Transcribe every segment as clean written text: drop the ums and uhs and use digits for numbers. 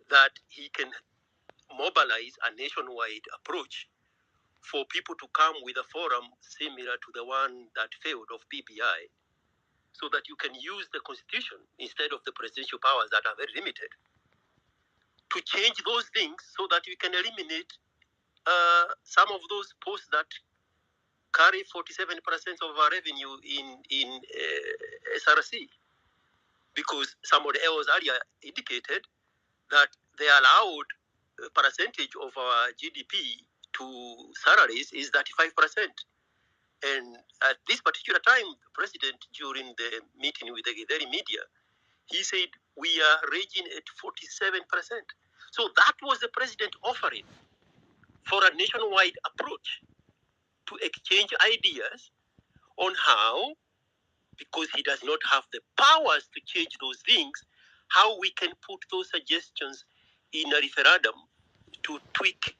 that he can mobilize a nationwide approach for people to come with a forum similar to the one that failed of BBI, so that you can use the constitution instead of the presidential powers that are very limited to change those things so that we can eliminate some of those posts that carry 47% of our revenue in SRC, because somebody else earlier indicated that they allowed a percentage of our GDP to salaries is 35%. And at this particular time, the president, during the meeting with the Githeri media, he said, we are raging at 47%. So that was the president offering for a nationwide approach to exchange ideas on how, because he does not have the powers to change those things, how we can put those suggestions in a referendum to tweak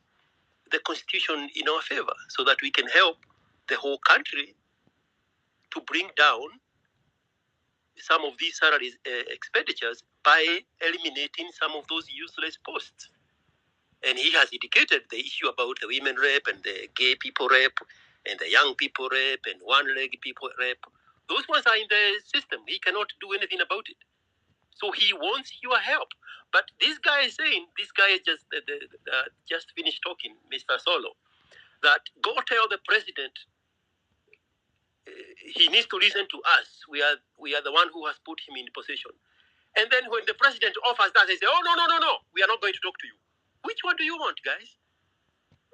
the constitution in our favor so that we can help the whole country to bring down some of these salary expenditures by eliminating some of those useless posts. And he has indicated the issue about the women rep and the gay people rep and the young people rep and one-leg people rep. Those ones are in the system. He cannot do anything about it. So he wants your help. But this guy is saying, this guy just finished talking, Mr. Solo, that go tell the president he needs to listen to us. We are the one who has put him in position. And then when the president offers that, they say, oh, no, we are not going to talk to you. Which one do you want, guys?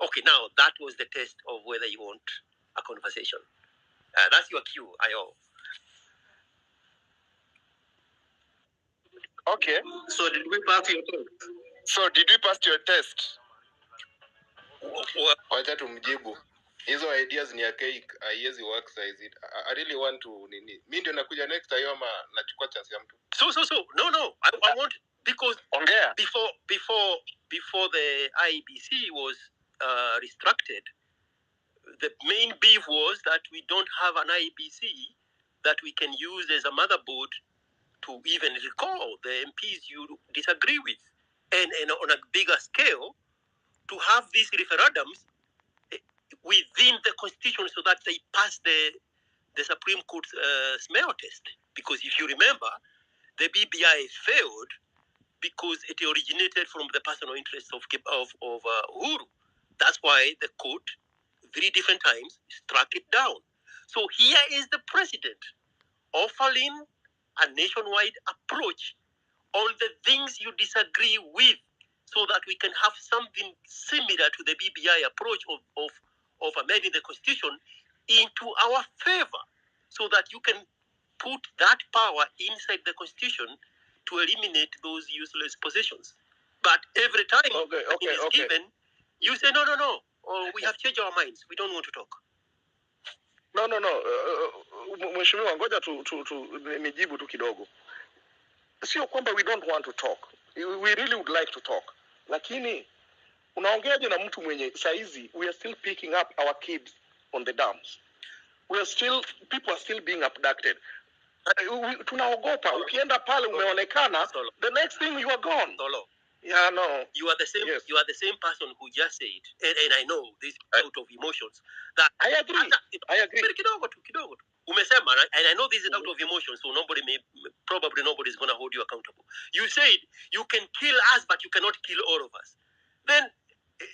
Okay, now that was the test of whether you want a conversation. That's your cue, I.O. Okay. So did we pass your test? Wacha tumjibu. Hizo ideas ni ya cake, haiwezi work size. I really want to mimi ndio nakuja next time ama nachukua chance ya mtu. So no. I want, because before the IBC was restructured, the main beef was that we don't have an IBC that we can use as a motherboard to even recall the MPs you disagree with. And on a bigger scale, to have these referendums within the constitution so that they pass the Supreme Court smell test. Because if you remember, the BBI failed because it originated from the personal interests of Uhuru. That's why the court, 3 different times, struck it down. So here is the president offering a nationwide approach on the things you disagree with, so that we can have something similar to the BBI approach of amending the constitution into our favor, so that you can put that power inside the constitution to eliminate those useless positions. But every time it is given, you say, no, we have changed our minds. We don't want to talk. No. Mheshimiwa, ngoja nijibu tu kidogo. Sio kwamba we don't want to talk. We really would like to talk. Lakini unaongeaje na mtu mwenye saizi we are still picking up our kids on the dams. People are still being abducted. Tunaogopa. Ukienda pale umeonekana, the next thing you are gone. Solo. Yeah, no. You are the same. Yes. You are the same person who just said, and I know this out of emotions. That I agree. Kidogo. Umesema, and I know this is out of emotion, so nobody is going to hold you accountable. You said you can kill us, but you cannot kill all of us. Then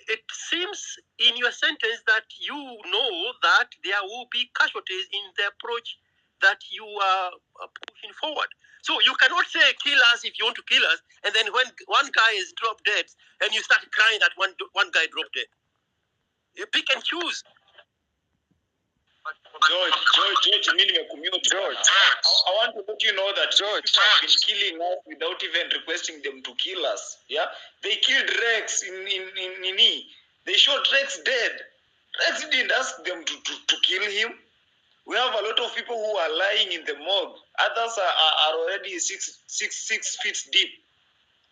it seems in your sentence that you know that there will be casualties in the approach that you are pushing forward. So you cannot say kill us if you want to kill us, and then when one guy is dropped dead, and you start crying that one guy dropped dead. You pick and choose. George, meaning a community. George, I want to let you know that George have been killing us without even requesting them to kill us. Yeah, they killed Rex in They shot Rex dead. Rex didn't ask them to kill him. We have a lot of people who are lying in the morgue. Others are already six feet deep.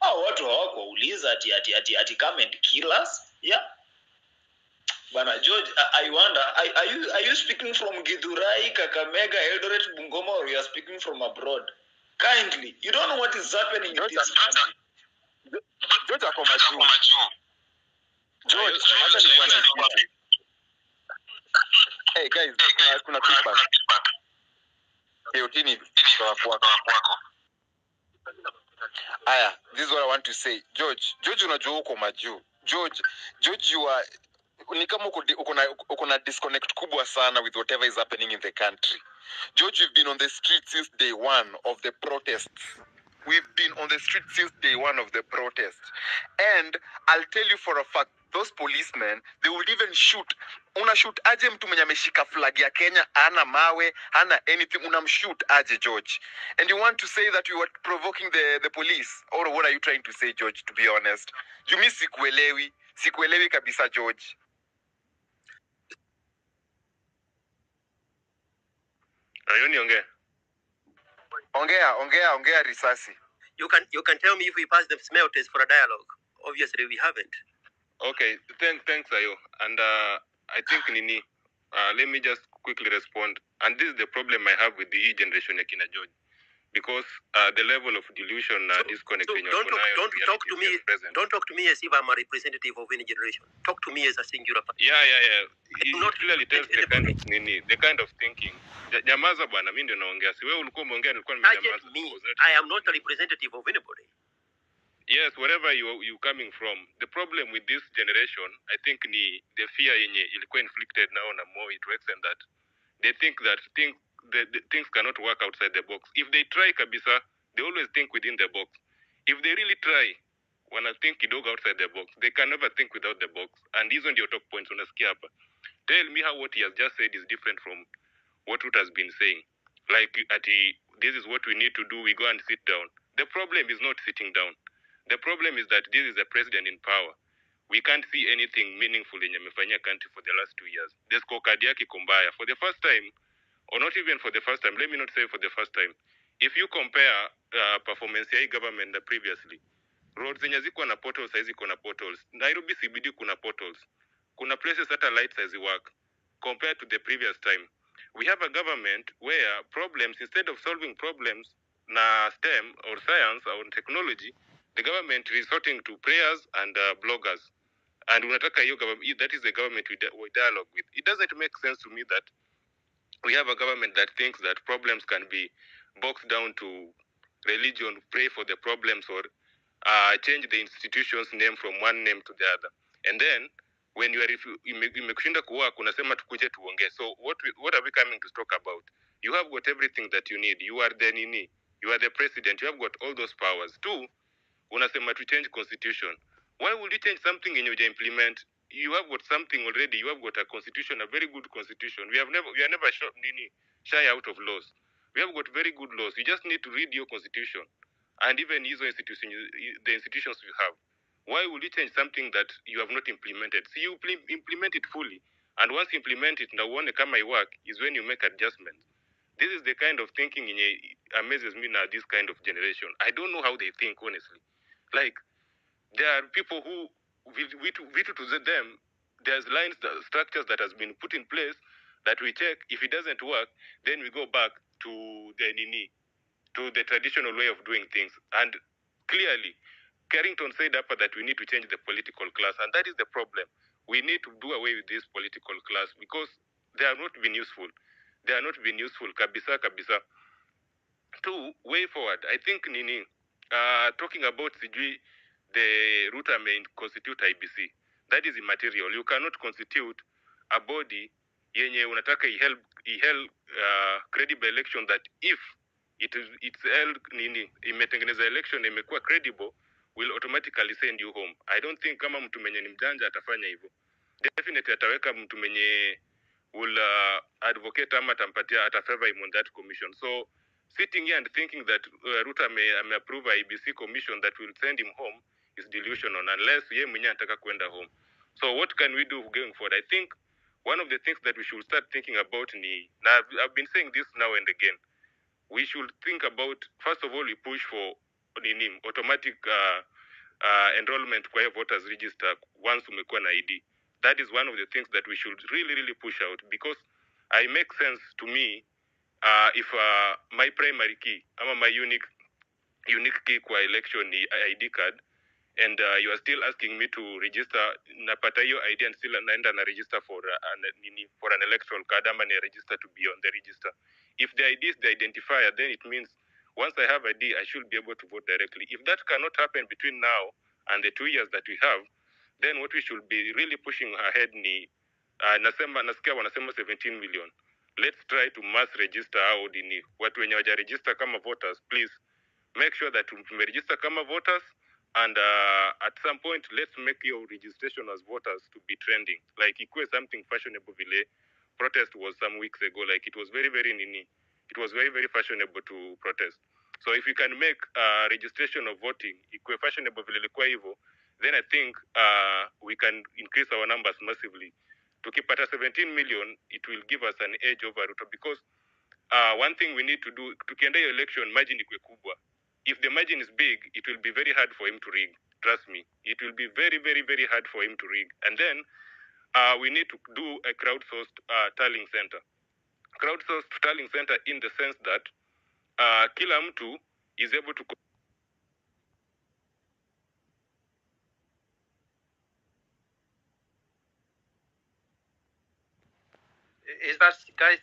Watu hawakouliza ati come and kill us? Yeah. Bana George, I wonder, are you speaking from Githurai, Kakamega, Eldoret, Bungoma, or you are speaking from abroad? Kindly, you don't know what is happening in this country. George ako majuu. George, hata nilikuwa na kitu. Hey guys, kuna feedback. Utini kwa kwako. Aya, this is what I want to say. George unajua uko majuu. George you are ni kama uko na disconnect kubwa sana with whatever is happening in the country. George, you've been on the street since day one of the protests. We've been on the street since day one of the protests. And I'll tell you for a fact, those policemen, they would even shoot. Unashoot aje mtu mwenye ameshika flag ya Kenya, hana mawe, hana anything, unamshoot aje, George. And you want to say that you were provoking the police? Or what are you trying to say, George, to be honest? You miss sikuelewi kabisa, George. Ayoni Ongea risasi. You can tell me if we pass the smell test for a dialogue. Obviously we haven't. Okay, thanks Ayo. And I think Nini, let me just quickly respond. And this is the problem I have with the generation Yakina George. Because the level of delusion disconnect in your don't talk to me. Don't talk to me as if I'm a representative of any generation. Talk to me as a singular person. Yeah. It clearly tells the kind of Nini, the kind of thinking. Nyamaza bwana, mimi ndio naongea. Si wewe ulikuwa umeongea, nilikuwa nimenyamaza. I am not a representative of anybody. Yes, wherever you coming from, the problem with this generation, I think the fear yenye ilikuwa inflicted now na more it works and that they think that the things cannot work outside the box. If they try kabisa, they always think within the box. If they really try, wanna think kidogo outside the box, they can never think without the box. And these are your talk points unasikia hapa. Tell me how what he has just said is different from what Ruth has been saying. Like this is what we need to do, we go and sit down. The problem is not sitting down. The problem is that this is a president in power. We can't see anything meaningful in Yamefanya country for the last 2 years. The scorecard yake kumbaya. For the first time, or not even for the first time, let me not say for the first time, if you compare performance ya government previously, roads zenye ziko na potholes, saizi kuna potholes. Nairobi CBD kuna potholes. Kuna places that lights as work. Compared to the previous time, we have a government where problems, instead of solving problems na STEM or science or technology, the government resorting to prayers and bloggers. And unataka hiyo government, that is the government we dialogue with. It doesn't make sense to me that we have a government that thinks that problems can be boxed down to religion, pray for the problems, or change the institution's name from one name to the other. And then, when you are imekushinda kuwa kunasema tukuje tuongee. So what are we coming to talk about? You have got everything that you need. You are the nini. You are the president. You have got all those powers. Two, unasema to change constitution. Why would you change something in your implement? You have got something already. You have got a constitution, a very good constitution. We are never shy out of laws. We have got very good laws. You just need to read your constitution. And even the institutions you have. Why would you change something that you have not implemented? See, you implement it fully. And once you implement it, now when it come my work is when you make adjustments. This is the kind of thinking amazes me now, this kind of generation. I don't know how they think, honestly. Like, there are people who, we to them, there's lines, structures that has been put in place that we check. If it doesn't work, then we go back to the traditional way of doing things. And clearly, Carrington said upper that we need to change the political class, and that is the problem. We need to do away with this political class because they have not been useful. They are not been useful. Kabisa. Two, way forward. I think talking about the Ruta may constitute IBC. That is immaterial. You cannot constitute a body yenye unataka iheld credible election that if it's held imetengeneza election imekuwa credible will automatically send you home. I don't think kama mtu mwenye ni mjanja atafanya hivyo. Definitely ataweka mtu mwenye will advocate ama atafavor him on that commission. So sitting here and thinking that Ruta may approve a IBC commission that will send him home is delusional unless yeye mwenye anataka kwenda home. So what can we do going forward? I think one of the things that we should start thinking about now I've been saying this now and again. We should think about, first of all, we push for automatic enrollment kwa voters register once umekuwa na ID. That is one of the things that we should really push out because it makes sense to me if my primary key ama my unique key kwa election ni ID card and you are still asking me to register. Napata hiyo ID and still naenda na register for an electoral card ama ni register to be on the register. If the ID is the identifier, then it means once I have ID, I should be able to vote directly. If that cannot happen between now and the 2 years that we have, then what we should be really pushing ahead ni nasikia wanasema 17 million. Let's try to mass register au dini watu wenye wajaregister kama voters, please make sure that tumeregister kama voters, and at some point let's make your registration as voters to be trending, like ikuwe something fashionable vile protest was some weeks ago. Like it was very very fashionable to protest. So if we can make registration of voting ikuwe fashionable vile ilikuwa hivyo, then I think we can increase our numbers massively. Tukipata 17 million, it will give us an edge over Ruto, because one thing we need to do, tukienda hiyo election, margin ikuwe kubwa. If the margin is big, it will be very hard for him to rig. Trust me, it will be very hard for him to rig. And then we need to do a crowdsourced tallying center. Crowdsourced tallying center in the sense that kila mtu is able to. Is that, guys?